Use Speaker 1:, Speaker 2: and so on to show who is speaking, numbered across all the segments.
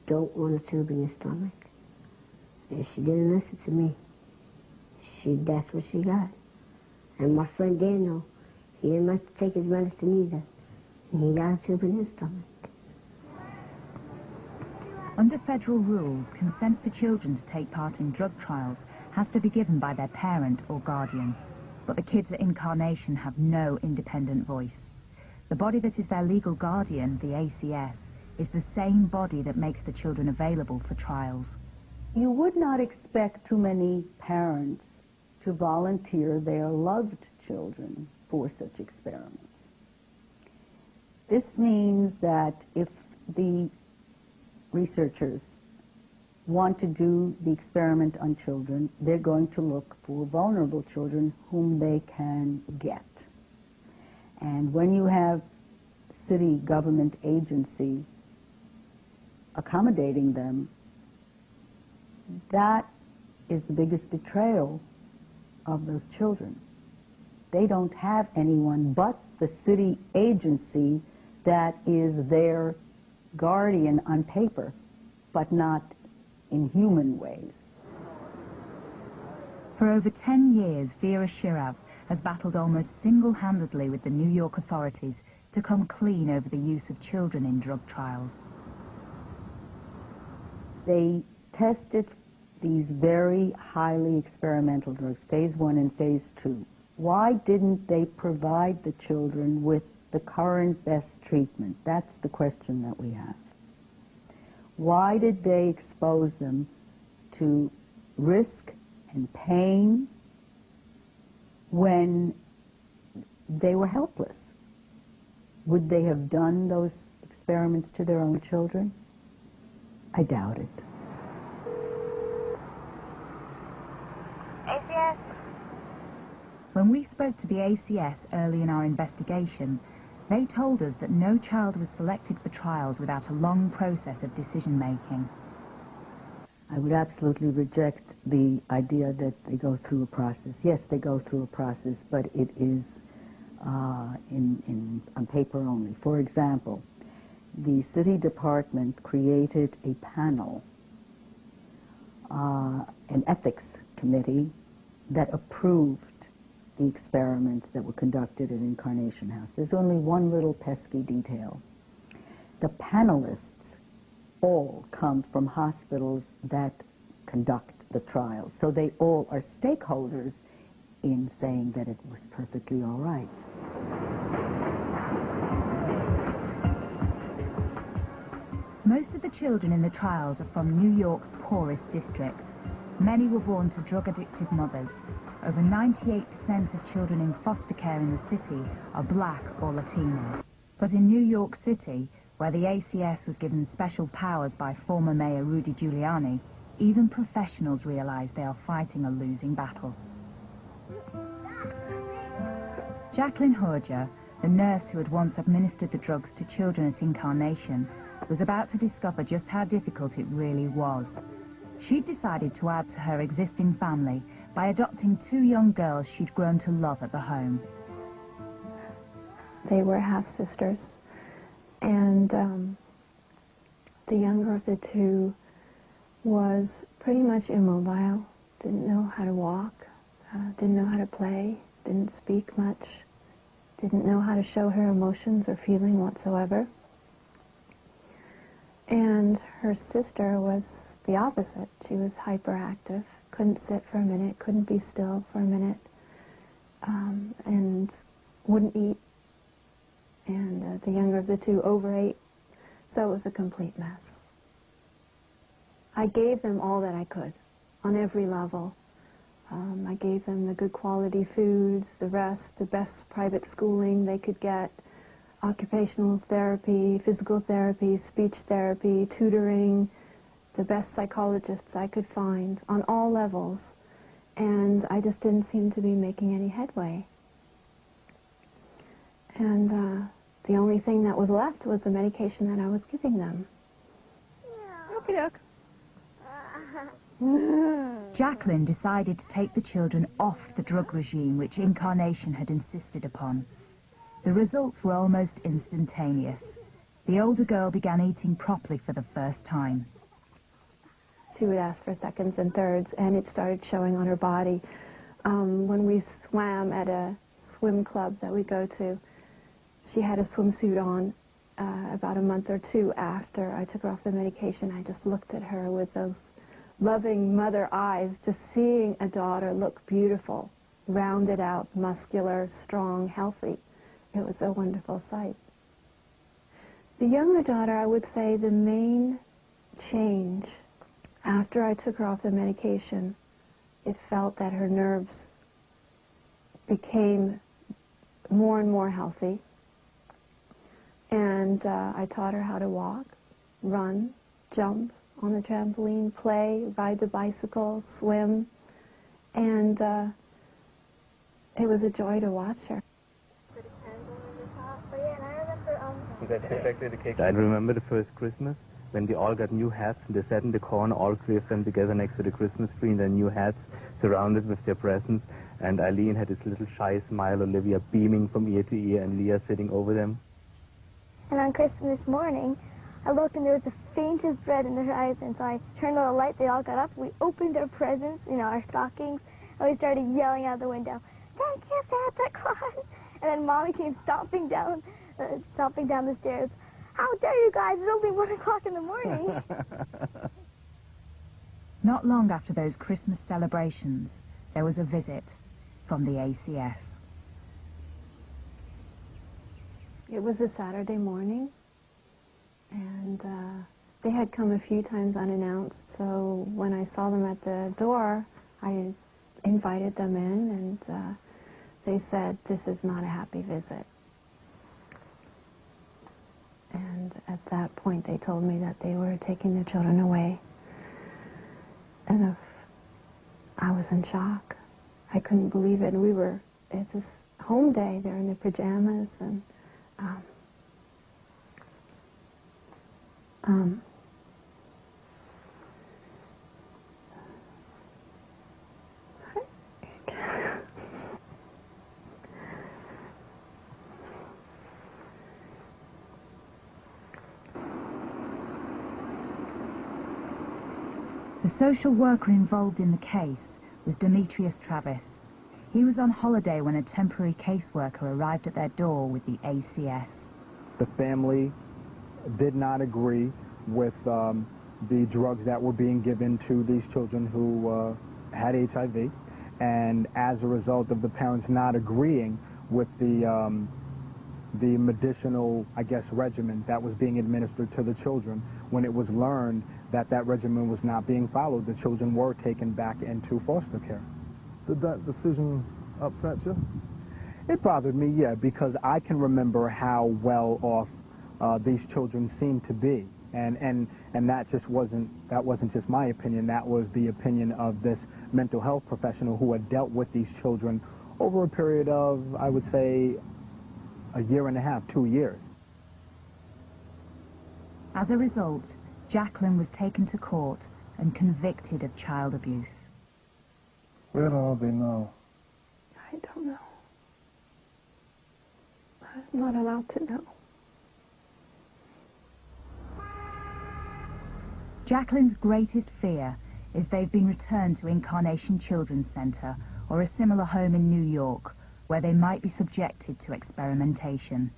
Speaker 1: Don't want a tube in your stomach. And she didn't listen to me. That's what she got. And my friend Daniel, he didn't like to take his medicine either. And he got a tube in his stomach.
Speaker 2: Under federal rules, consent for children to take part in drug trials has to be given by their parent or guardian. But the kids at Incarnation have no independent voice. The body that is their legal guardian, the ACS, is the same body that makes the children available for trials.
Speaker 3: You would not expect too many parents to volunteer their loved children for such experiments. This means that if the researchers want to do the experiment on children, they're going to look for vulnerable children whom they can get. And when you have city government agency accommodating them, that is the biggest betrayal of those children. They don't have anyone but the city agency that is their guardian on paper, but not in human ways.
Speaker 2: For over 10 years, Vera Shirav has battled almost single-handedly with the New York authorities to come clean over the use of children in drug trials.
Speaker 3: They tested these very highly experimental drugs, phase 1 and phase 2. Why didn't they provide the children with the current best treatment? That's the question that we have. Why did they expose them to risk and pain when they were helpless? Would they have done those experiments to their own children? I doubt it.
Speaker 2: ACS. When we spoke to the ACS early in our investigation, they told us that no child was selected for trials without a long process of decision-making.
Speaker 3: I would absolutely reject the idea that they go through a process. Yes, they go through a process, but it is on paper only. For example, the city department created a panel, an ethics committee that approved the experiments that were conducted at Incarnation House. There's only one little pesky detail. The panelists all come from hospitals that conduct the trials, so they all are stakeholders in saying that it was perfectly all right.
Speaker 2: Most of the children in the trials are from New York's poorest districts. Many were born to drug-addicted mothers. Over 98% of children in foster care in the city are black or Latino. But in New York City, where the ACS was given special powers by former Mayor Rudy Giuliani, even professionals realize they are fighting a losing battle. Jacqueline Horja, the nurse who had once administered the drugs to children at Incarnation, was about to discover just how difficult it really was. She'd decided to add to her existing family by adopting 2 young girls she'd grown to love at the home.
Speaker 4: They were half-sisters, and the younger of the 2 was pretty much immobile, didn't know how to walk, didn't know how to play, didn't speak much, didn't know how to show her emotions or feeling whatsoever. And her sister was the opposite. She was hyperactive, couldn't sit for a minute, couldn't be still for a minute, and wouldn't eat. And the younger of the 2 overate, so it was a complete mess. I gave them all that I could, on every level. I gave them the good quality foods, the rest, the best private schooling they could get, occupational therapy, physical therapy, speech therapy, tutoring, the best psychologists I could find on all levels, and I just didn't seem to be making any headway. And the only thing that was left was the medication that I was giving them. Okey-doke.
Speaker 2: Jacqueline decided to take the children off the drug regime which Incarnation had insisted upon. The results were almost instantaneous. The older girl began eating properly for the first time.
Speaker 4: She would ask for seconds and thirds, and it started showing on her body. When we swam at a swim club that we go to, she had a swimsuit on. About a month or two after I took her off the medication, I just looked at her with those loving mother eyes, just seeing a daughter look beautiful, rounded out, muscular, strong, healthy. It was a wonderful sight. The younger daughter, I would say the main change after I took her off the medication, it felt that her nerves became more and more healthy. And I taught her how to walk, run, jump on the trampoline, play, ride the bicycle, swim. And it was a joy to watch her.
Speaker 5: I remember the first Christmas when they all got new hats and they sat in the corner, all three of them together next to the Christmas tree in their new hats, surrounded with their presents. And Eileen had this little shy smile, Olivia beaming from ear to ear, and Leah sitting over them.
Speaker 6: And on Christmas morning, I looked and there was the faintest red in the horizon, so I turned on the light, they all got up, we opened our presents, our stockings, and we started yelling out the window, "Thank you, Santa Claus!" And then Mommy came stomping down the stairs. "How dare you guys, it's only 1 o'clock in the morning."
Speaker 2: Not long after those Christmas celebrations, there was a visit from the ACS.
Speaker 4: It was a Saturday morning, and they had come a few times unannounced, so when I saw them at the door, I invited them in, and they said, "This is not a happy visit." And at that point, they told me that they were taking the children away. And I was in shock. I couldn't believe it. And it's this home day, they're in their pajamas, and
Speaker 2: The social worker involved in the case was Demetrius Travis. He was on holiday when a temporary caseworker arrived at their door with the ACS.
Speaker 7: The family did not agree with the drugs that were being given to these children who had HIV, and as a result of the parents not agreeing with the medicinal, I guess, regimen that was being administered to the children, when it was learned that that regimen was not being followed, the children were taken back into foster care.
Speaker 8: Did that decision upset you?
Speaker 7: It bothered me, yeah, because I can remember how well off these children seemed to be, and that wasn't just my opinion. That was the opinion of this mental health professional who had dealt with these children over a period of, I would say, a year and a half, 2 years.
Speaker 2: As a result, Jacqueline was taken to court and convicted of child abuse.
Speaker 8: Where do all they know?
Speaker 4: I don't know. I'm not allowed to know.
Speaker 2: Jacqueline's greatest fear is they've been returned to Incarnation Children's Center or a similar home in New York, where they might be subjected to experimentation.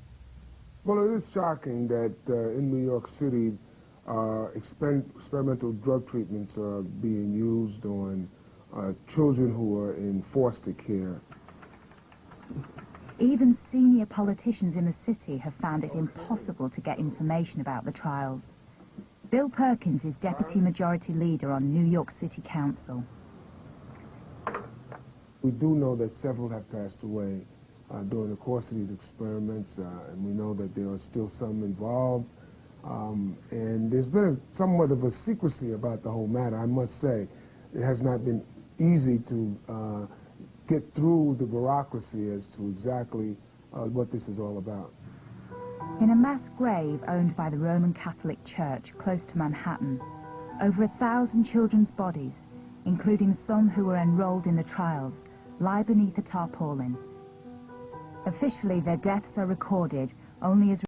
Speaker 9: Well, it is shocking that in New York City, experimental drug treatments are being used on children who are in foster care.
Speaker 2: Even senior politicians in the city have found it impossible to get information about the trials. Bill Perkins is Deputy Majority Leader on New York City Council.
Speaker 9: We do know that several have passed away during the course of these experiments, and we know that there are still some involved. And there's been somewhat of a secrecy about the whole matter, I must say. It has not been easy to get through the bureaucracy as to exactly what this is all about.
Speaker 2: In a mass grave owned by the Roman Catholic Church close to Manhattan, over 1,000 children's bodies, including some who were enrolled in the trials, lie beneath a tarpaulin. Officially, their deaths are recorded only as